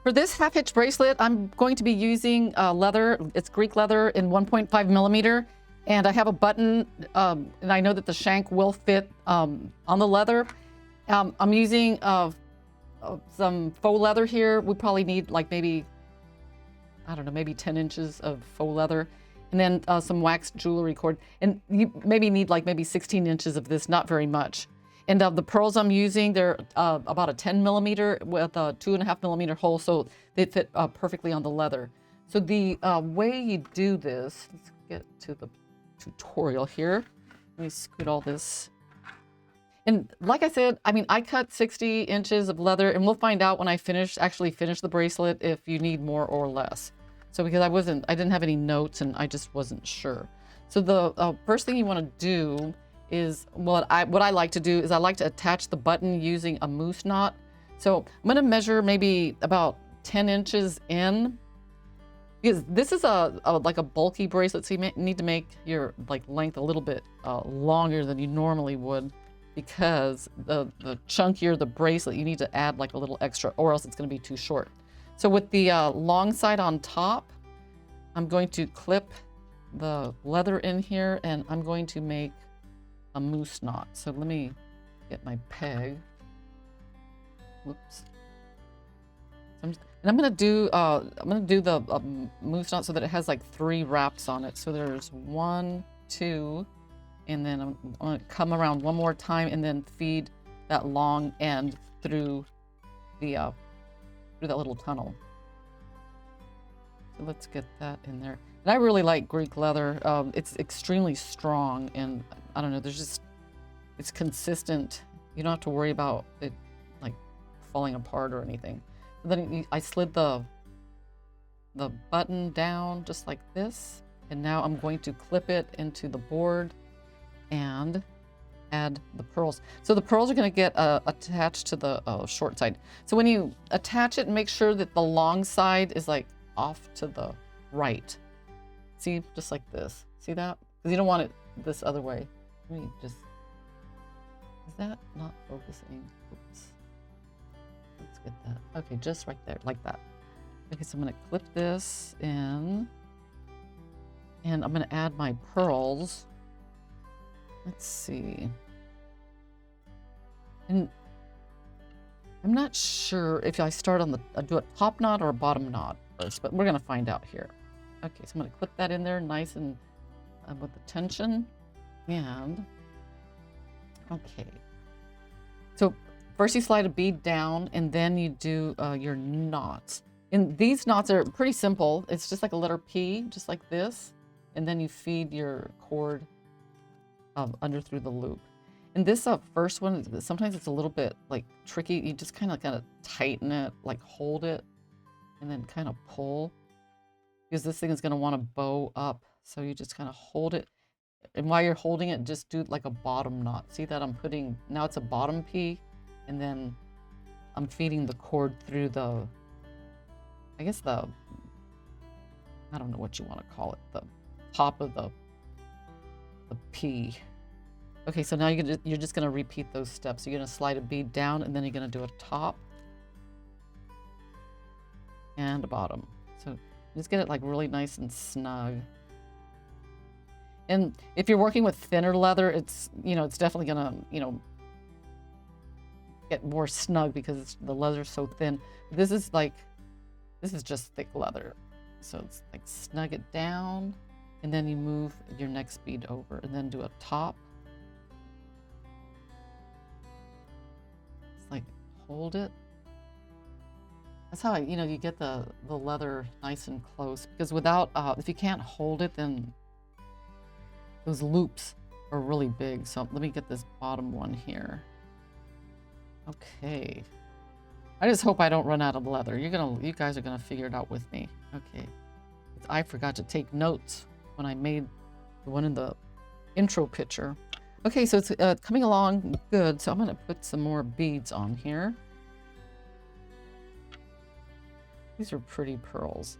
For this half-hitch bracelet, I'm going to be using leather. It's Greek leather in 1.5 millimeter. And I have a button, and I know that the shank will fit on the leather. I'm using some faux leather here. We probably need like maybe, I don't know, maybe 10 inches of faux leather. And then some wax jewelry cord. And you maybe need like maybe 16 inches of this, not very much. And the pearls I'm using, they're about a 10 millimeter with a 2.5 millimeter hole, so they fit perfectly on the leather. So the way you do this, let's get to the tutorial here. Let me scoot all this. And like I said, I mean, I cut 60 inches of leather, and we'll find out when I actually finish the bracelet if you need more or less. So because I didn't have any notes and I just wasn't sure. So the first thing you want to do is, what I like to do is I like to attach the button using a moose knot. So I'm going to measure maybe about 10 inches in, because this is like a bulky bracelet, so you need to make your like length a little bit longer than you normally would, because the chunkier the bracelet, you need to add like a little extra, or else it's going to be too short. So with the long side on top, I'm going to clip the leather in here, and I'm going to make a moose knot. So let me get my peg. Whoops. And I'm gonna do the moose knot so that it has like 3 wraps on it. So there's 1, 2, and then I'm gonna come around one more time and then feed that long end through the through that little tunnel. So let's get that in there. And I really like Greek leather. It's extremely strong, and I don't know, it's consistent. You don't have to worry about it like falling apart or anything. And then I slid the button down just like this, and now I'm going to clip it into the board and add the pearls. So the pearls are going to get attached to the short side. So when you attach it, make sure that the long side is like off to the right. See, just like this. See that? Because you don't want it this other way. Let me just, is that not focusing? Oops. Let's get that. Okay, just right there, like that. Okay, so I'm gonna clip this in, and I'm gonna add my pearls. Let's see. And I'm not sure if I start on do a top knot or a bottom knot first, but we're gonna find out here. Okay, so I'm gonna clip that in there nice and with the tension. And okay, so first you slide a bead down, and then you do your knots. And these knots are pretty simple. It's just like a letter P, just like this, and then you feed your cord under through the loop. And this first one, sometimes it's a little bit like tricky. You just kind of tighten it, like hold it, and then kind of pull, because this thing is going to want to bow up. So you just kind of hold it. And while you're holding it, just do like a bottom knot. See that I'm putting, now it's a bottom P, and then I'm feeding the cord through the, I guess I don't know what you want to call it, the top of the P. Okay, so now you're just going to repeat those steps. You're going to slide a bead down, and then you're going to do a top and a bottom. So just get it like really nice and snug. And if you're working with thinner leather, it's definitely gonna, get more snug because the leather's so thin. This is just thick leather. So it's like snug it down, and then you move your next bead over, and then do a top. It's like hold it. That's how you get the leather nice and close, because without, if you can't hold it, then those loops are really big. So let me get this bottom one here. Okay. I just hope I don't run out of leather. You guys are gonna figure it out with me. Okay. I forgot to take notes when I made the one in the intro picture. Okay, so it's coming along good. So I'm gonna put some more beads on here. These are pretty pearls.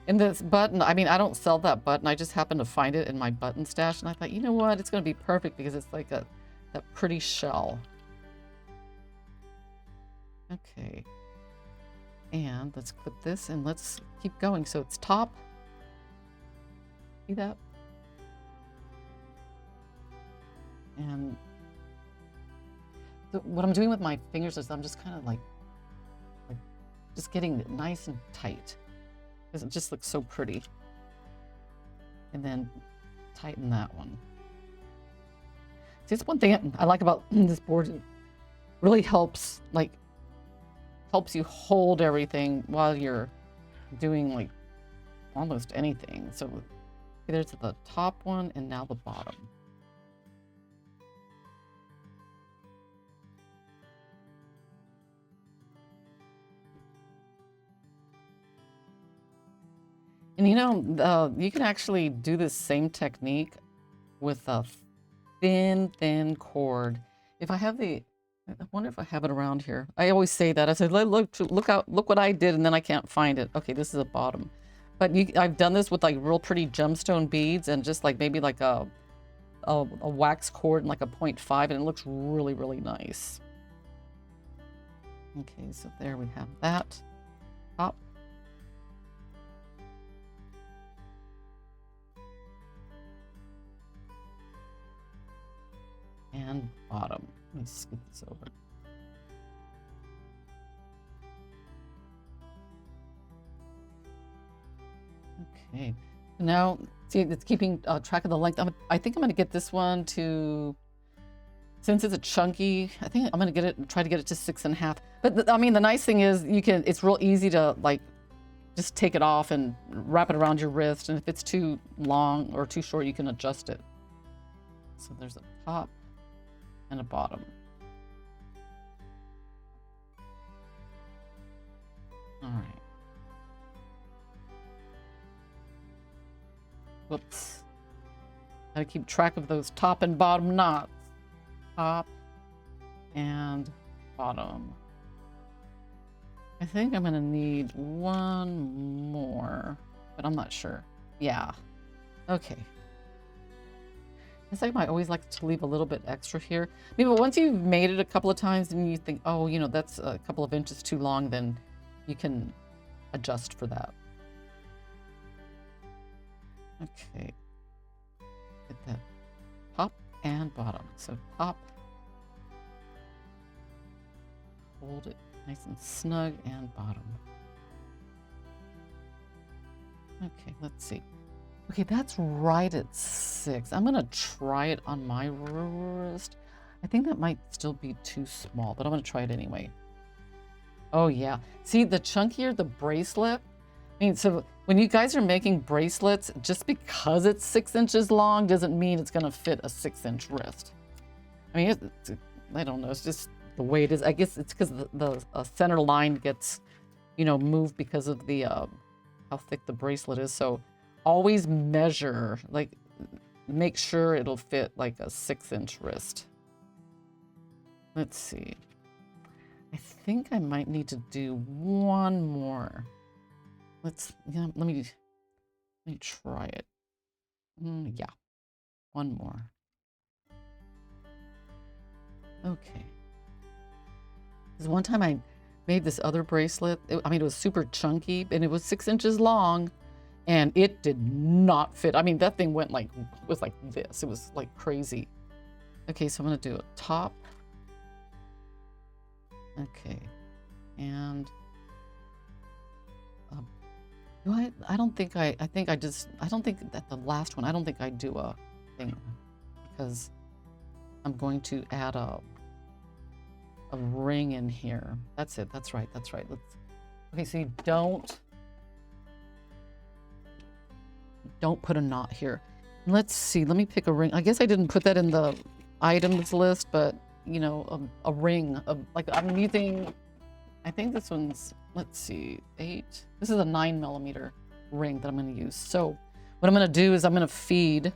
And this button, I mean, I don't sell that button. I just happened to find it in my button stash, and I thought, you know what? It's going to be perfect because it's like that pretty shell. Okay. And let's clip this and let's keep going. So it's top. See that? And so what I'm doing with my fingers is I'm just kind of like just getting it nice and tight because it just looks so pretty. And then tighten that one. See, it's one thing I like about this board. It really helps you hold everything while you're doing like almost anything. So there's the top one and now the bottom. And you know, you can actually do this same technique with a thin cord. If I have I wonder if I have it around here. I always say that. I said, look out, look what I did, and then I can't find it. Okay, this is a bottom. But I've done this with like real pretty gemstone beads and just like maybe like a wax cord and like a 0.5, and it looks really, really nice. Okay, so there we have that. Top. And bottom. Let me scoot this over. Okay. Now, see, it's keeping track of the length. I think I'm going to get this one to, since it's a chunky, I think I'm going to try to get it to 6.5. But I mean, the nice thing is it's real easy to like just take it off and wrap it around your wrist. And if it's too long or too short, you can adjust it. So there's a top and a bottom. All right. Whoops. Gotta keep track of those top and bottom knots. Top and bottom. I think I'm gonna need one more, but I'm not sure. Yeah. Okay. I guess I might always like to leave a little bit extra here. Maybe once you've made it a couple of times and you think, oh, you know, that's a couple of inches too long, then you can adjust for that. Okay. Get that top and bottom. So top. Hold it nice and snug, and bottom. Okay, let's see. Okay, that's right at 6. I'm gonna try it on my wrist. I think that might still be too small, but I'm gonna try it anyway. Oh yeah, see, the chunkier the bracelet, I mean, so when you guys are making bracelets, just because it's 6 inches long doesn't mean it's gonna fit a 6-inch wrist. I mean, I don't know, it's just the way it is. I guess it's because the center line gets, you know, moved because of the how thick the bracelet is. So always measure, like, make sure it'll fit like a 6-inch wrist. Let's see. I think I might need to do one more. Let me try it. Yeah, one more. Okay. Because one time I made this other bracelet. I mean, it was super chunky and it was 6 inches long. And it did not fit. I mean, that thing went like, it was like this. It was like crazy. Okay, so I'm gonna do a top. Okay, and I don't think I think that the last one, I don't think I do a thing because I'm going to add a ring in here. That's it. That's right. That's right. Okay, so you don't put a knot here. Let's see, let me pick a ring. I guess I didn't put that in the items list, but you know, a ring of, like, I'm using, I think this one's, let's see, 8. This is a 9mm ring that I'm going to use. So what I'm going to do is I'm going to feed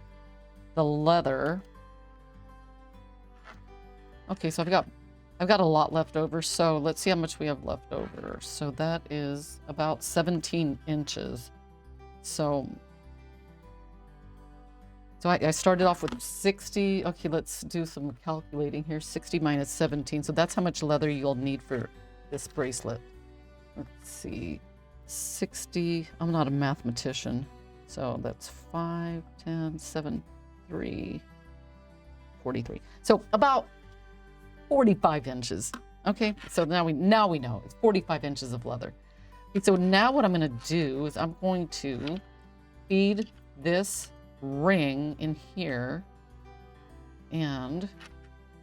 the leather. Okay, so I've got a lot left over. So let's see how much we have left over. So that is about 17 inches. So I started off with 60. Okay, let's do some calculating here. 60 minus 17. So that's how much leather you'll need for this bracelet. let's see, 60, I'm not a mathematician, so that's 5, 10, 7, 3, 43. So about 45 inches. Okay, so now we know it's 45 inches of leather. Okay, so now what I'm going to do is I'm going to feed this ring in here, and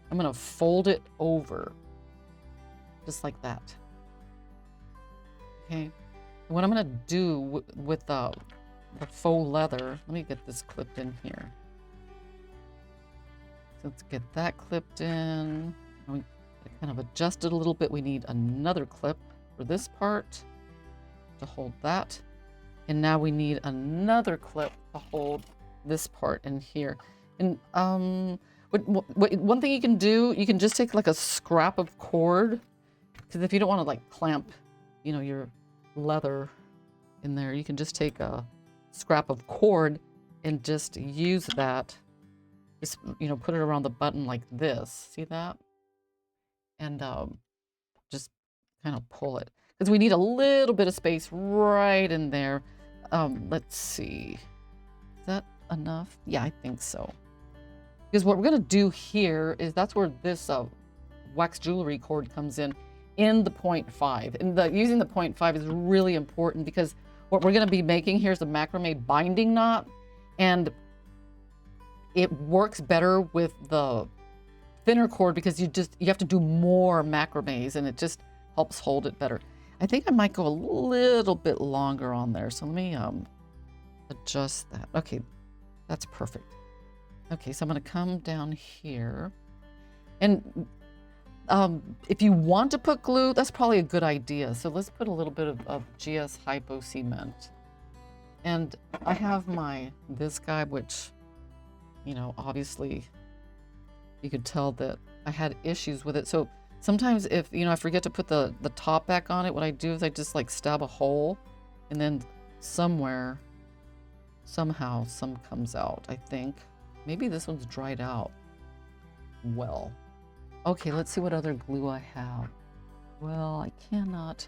I'm going to fold it over just like that. Okay, and what I'm going to do with the faux leather, let me get this clipped in here. So let's get that clipped in. We kind of adjust it a little bit. We need another clip for this part to hold that. And now we need another clip to hold this part in here. And one thing you can do, you can just take like a scrap of cord, because if you don't want to like clamp, you know, your leather in there, you can just take a scrap of cord and just use that. Just, you know, put it around the button like this. See that? And just kind of pull it, because we need a little bit of space right in there. Let's see. Is that enough? Yeah, I think so. Because what we're going to do here is that's where this wax jewelry cord comes in the 0.5. And using the 0.5 is really important, because what we're going to be making here is a macrame binding knot. And it works better with the thinner cord, because you have to do more macrames, and it just helps hold it better. I think I might go a little bit longer on there, so let me adjust that. Okay, that's perfect. Okay, so I'm going to come down here, and if you want to put glue, that's probably a good idea. So let's put a little bit of GS Hypo Cement, and I have this guy, which, you know, obviously you could tell that I had issues with it. So sometimes if, you know, I forget to put the top back on it, what I do is I just like stab a hole, and then somehow some comes out, I think. Maybe this one's dried out well. Okay, let's see what other glue I have. Well, I cannot.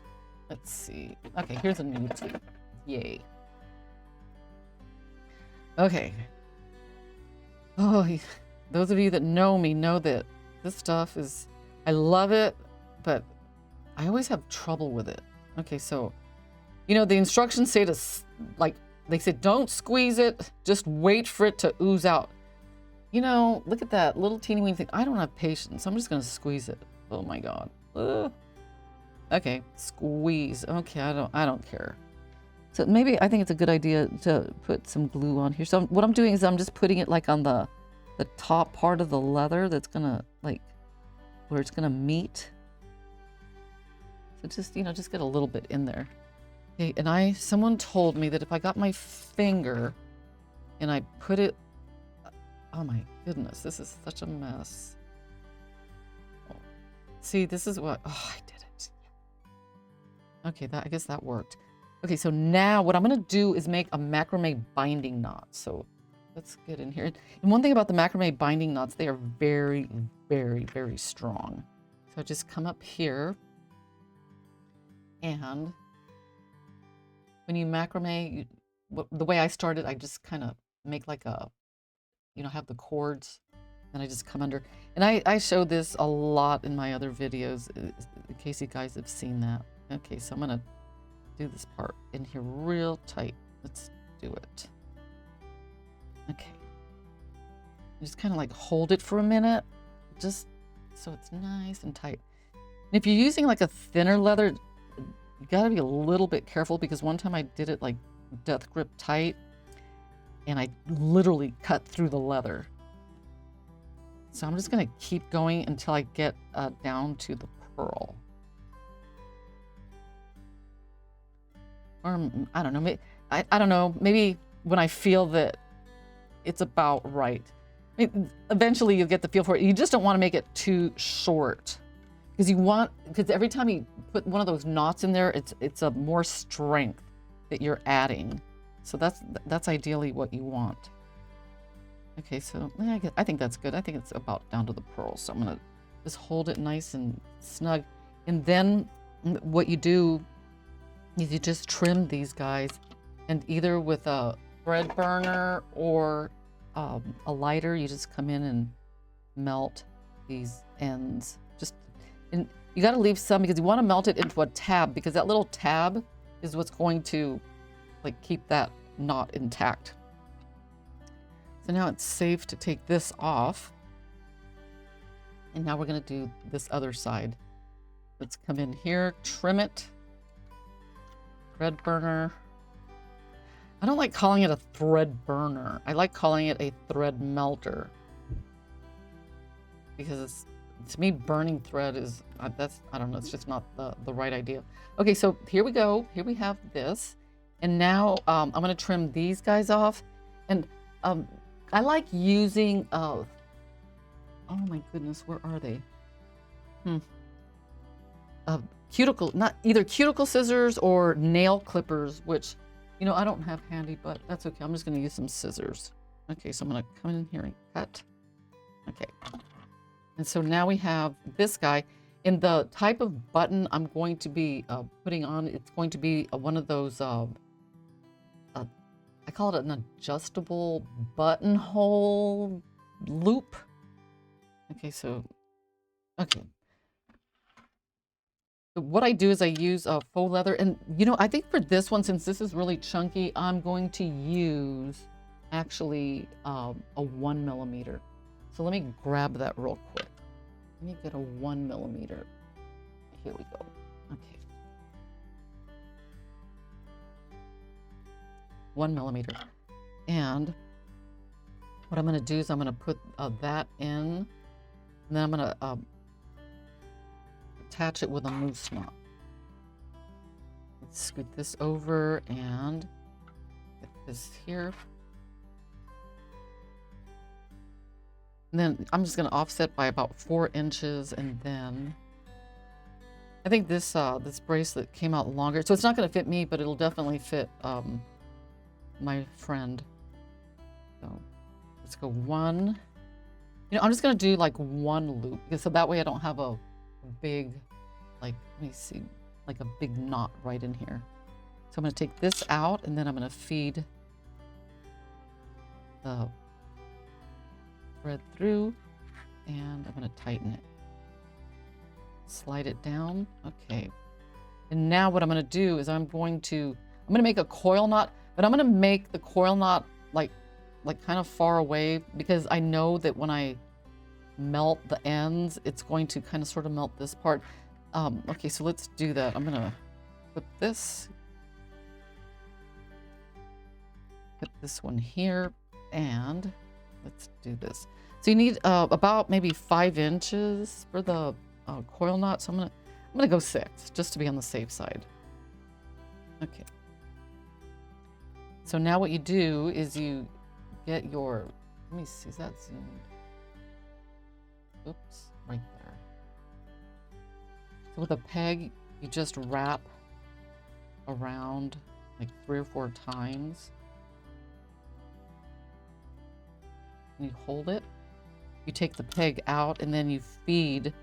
Let's see. Okay, here's a new tube. Yay. Okay. Oh, those of you that know me know that this stuff is, I love it, but I always have trouble with it. Okay, so, you know, the instructions say to, like, they say don't squeeze it, just wait for it to ooze out. You know, look at that little teeny weeny thing. I don't have patience. I'm just going to squeeze it. Oh my God. Ugh. Okay, squeeze. Okay, I don't care. So maybe I think it's a good idea to put some glue on here. So what I'm doing is I'm just putting it like on the top part of the leather that's gonna, like, where it's gonna meet. So just, you know, just get a little bit in there. Okay, and someone told me that if I got my finger and I put it, oh my goodness, this is such a mess. Oh, see, this is what, oh, I did it. Okay, I guess that worked. Okay, so now what I'm gonna do is make a macrame binding knot. So let's get in here. And one thing about the macrame binding knots, they are very, very, very strong. So just come up here, and when you macrame, the way I started, I just kind of make like a, you know, have the cords, and I just come under. And I show this a lot in my other videos, in case you guys have seen that. Okay, so I'm gonna do this part in here real tight. Let's do it. Okay. Just kind of like hold it for a minute, just so it's nice and tight. And if you're using like a thinner leather, you gotta be a little bit careful, because one time I did it like death grip tight, and I literally cut through the leather. So I'm just gonna keep going until I get down to the pearl. Or I don't know, I don't know, maybe when I feel that it's about right. I mean, eventually you'll get the feel for it. You just don't want to make it too short, because every time you put one of those knots in there, it's a more strength that you're adding. So that's ideally what you want. Okay, so I think that's good. I think it's about down to the pearl. So I'm gonna just hold it nice and snug. And then what you do is you just trim these guys, and either with a thread burner or a lighter, you just come in and melt these ends. And you got to leave some because you want to melt it into a tab, because that little tab is what's going to like keep that knot intact. So now it's safe to take this off. And now we're going to do this other side. Let's come in here, trim it, thread burner. I don't like calling it a thread burner. I like calling it a thread melter, because to me, burning thread is, I don't know, it's just not the right idea. Okay, so here we go. Here we have this. And now I'm going to trim these guys off. And I like using, oh my goodness, where are they? Cuticle, not either cuticle scissors or nail clippers, which, you know, I don't have handy, but that's okay. I'm just going to use some scissors. Okay, so I'm going to come in here and cut. Okay. And so now we have this guy. In the type of button I'm going to be putting on, it's going to be one of those, I call it an adjustable buttonhole loop. Okay, so, okay. So what I do is I use faux leather. And, you know, I think for this one, since this is really chunky, I'm going to use actually a 1 millimeter. So let me grab that real quick. Let me get a 1 millimeter. Here we go. Okay. 1 millimeter. And what I'm going to do is I'm going to put that in, and then I'm going to attach it with a moose knot. Let's scoot this over and get this here. And then I'm just going to offset by about 4 inches, and then I think this this bracelet came out longer, so it's not going to fit me, but it'll definitely fit my friend. So let's go 1. You know, I'm just going to do like 1 loop, because so that way I don't have a big, like, let me see, like a big knot right in here. So I'm going to take this out, and then I'm going to feed the thread through, and I'm going to tighten it. Slide it down. Okay. And now what I'm going to do is I'm going to make a coil knot, but I'm going to make the coil knot like kind of far away, because I know that when I melt the ends, it's going to kind of sort of melt this part. Okay, so let's do that. I'm going to put this one here, and let's do this. So you need about maybe 5 inches for the coil knot. So I'm gonna go 6, just to be on the safe side. Okay. So now what you do is you get your, let me see, is that zoomed? Oops, right there. So with a peg, you just wrap around like 3 or 4 times. You hold it, you take the peg out, and then you feed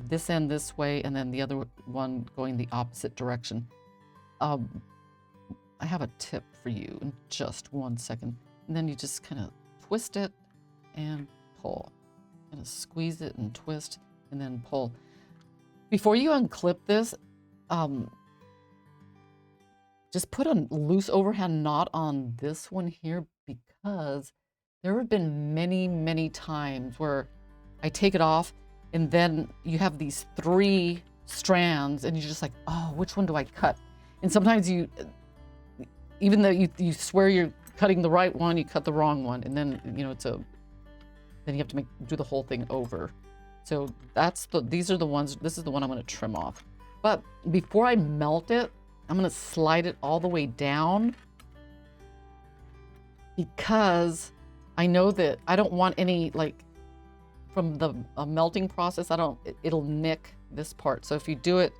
this end this way, and then the other one going the opposite direction. I have a tip for you in just 1 second. And then you just kind of twist it and pull. Kind of squeeze it and twist, and then pull. Before you unclip this, just put a loose overhand knot on this one here, because there have been many, many times where I take it off, and then you have these 3 strands, and you're just like, oh, which one do I cut? And sometimes you, even though you swear you're cutting the right one, you cut the wrong one, and then, you know, then you have to do the whole thing over. So these are the ones, this is the one I'm going to trim off. But before I melt it, I'm going to slide it all the way down, because I know that I don't want any, like, from the melting process, it'll nick this part. So if you do it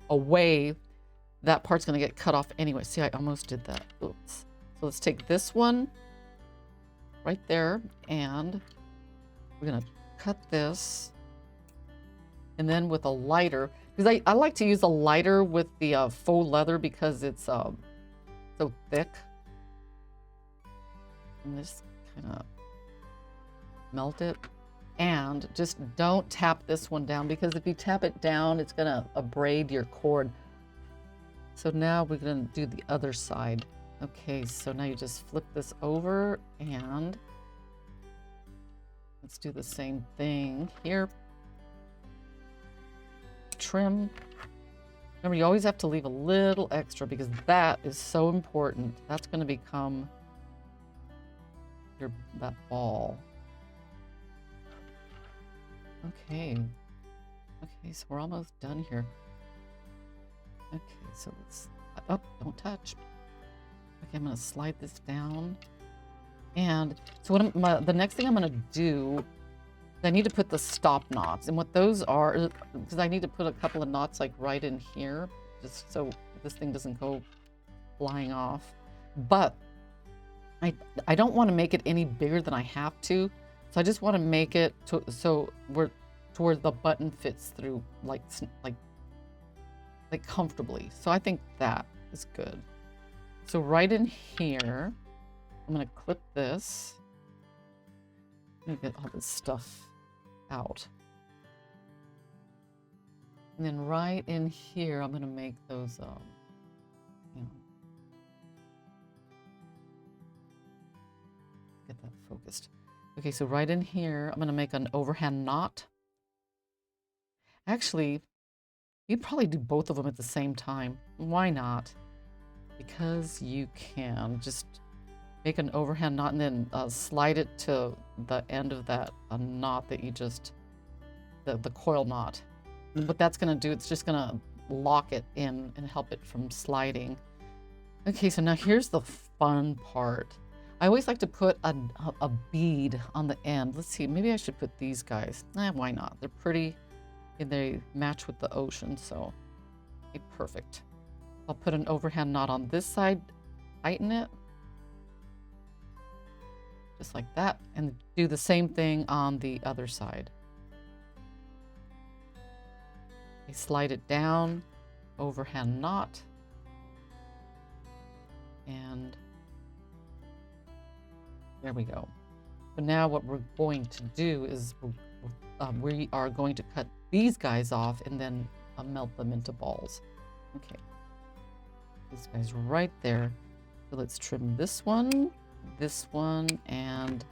away, that part's going to get cut off anyway. See, I almost did that. Oops. So let's take this one right there, and we're going to cut this. And then with a lighter, because I like to use a lighter with the faux leather because it's so thick. And just kind of melt it. And just don't tap this one down, because if you tap it down, it's gonna abrade your cord. So now we're gonna do the other side. Okay, so now you just flip this over and let's do the same thing here. Trim. Remember, you always have to leave a little extra because that is so important. That's gonna become that ball. Okay. Okay, so we're almost done here. Okay, so let's... Oh, don't touch. Okay, I'm going to slide this down. And so the next thing I'm going to do, I need to put the stop knots. And what those are, because I need to put a couple of knots like right in here, just so this thing doesn't go flying off. But I don't want to make it any bigger than I have to. So I just want to make it so we're to where the button fits through like comfortably. So I think that is good. So right in here, I'm going to clip this. I'm going to get all this stuff out. And then right in here, I'm going to make those, you know, get that focused. Okay, so right in here, I'm going to make an overhand knot. Actually, you'd probably do both of them at the same time. Why not? Because you can. Just make an overhand knot and then slide it to the end of that knot that you just, the coil knot. And what that's going to do, it's just going to lock it in and help it from sliding. Okay, so now here's the fun part. I always like to put a bead on the end. Let's see, maybe I should put these guys. Why not? They're pretty and they match with the ocean, so okay, perfect. I'll put an overhand knot on this side, tighten it, just like that, and do the same thing on the other side. I slide it down, overhand knot, and there we go. So now what we're going to do is we are going to cut these guys off and then melt them into balls. Okay, this guy's right there. So let's trim this one, and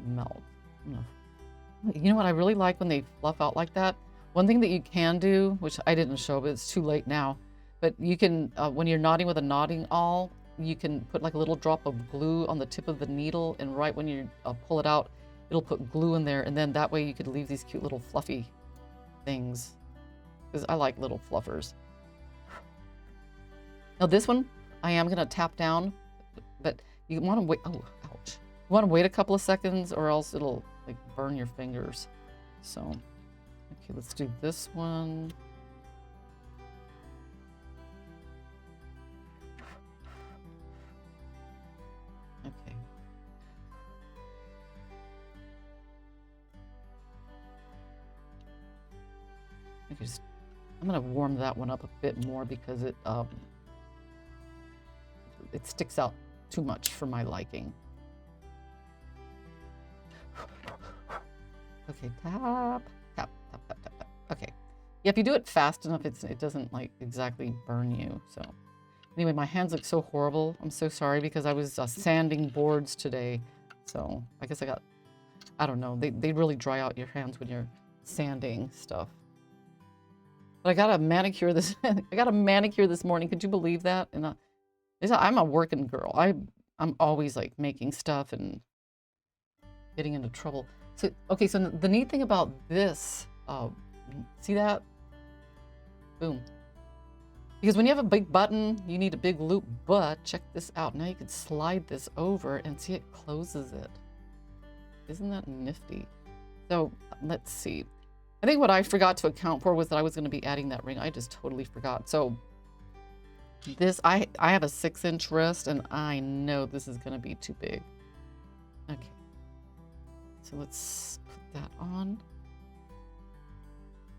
melt. You know what I really like when they fluff out like that? One thing that you can do, which I didn't show, but it's too late now, but you can, when you're knotting with a knotting awl, you can put like a little drop of glue on the tip of the needle, and right when you pull it out, it'll put glue in there, and then that way you could leave these cute little fluffy things, because I like little fluffers. Now this one, I am going to tap down, but you want to wait, oh, ouch. You want to wait a couple of seconds or else it'll like burn your fingers. So, okay, let's do this one. Okay. I'm going to warm that one up a bit more because it sticks out too much for my liking. Okay, tap, tap, tap, tap, tap, tap. Okay. Yeah, if you do it fast enough, it doesn't like exactly burn you. So anyway, my hands look so horrible. I'm so sorry because I was sanding boards today. So I guess I don't know. They really dry out your hands when you're sanding stuff. But I got a manicure this morning. Could you believe that? And I'm a working girl. I'm always like making stuff and getting into trouble. So okay, so the neat thing about this, see that? Boom. Because when you have a big button, you need a big loop, but check this out. Now you can slide this over and see it closes it. Isn't that nifty? So let's see. I think what I forgot to account for was that I was going to be adding that ring. I just totally forgot. So this, I have a 6-inch wrist, and I know this is going to be too big. Okay. So let's put that on.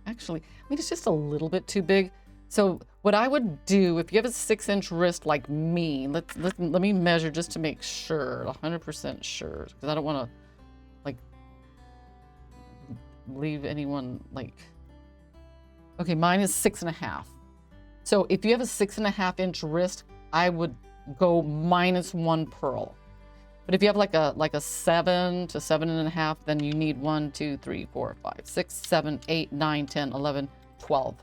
Actually, I mean, it's just a little bit too big. So what I would do, if you have a 6-inch wrist like me, let me measure just to make sure, 100% sure, because I don't want to like leave anyone like, okay, mine is 6.5. So if you have a 6.5-inch wrist, I would go -1 pearl. But if you have like a 7 to 7.5, then you need 1, 2, 3, 4, 5, 6, 7, 8, 9, 10, 11, 12.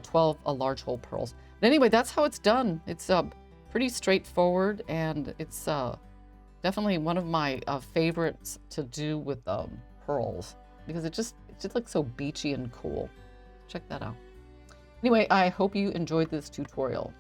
12 large hole pearls. But anyway, that's how it's done. It's pretty straightforward, and it's definitely one of my favorites to do with pearls, because it just looks so beachy and cool. Check that out. Anyway, I hope you enjoyed this tutorial.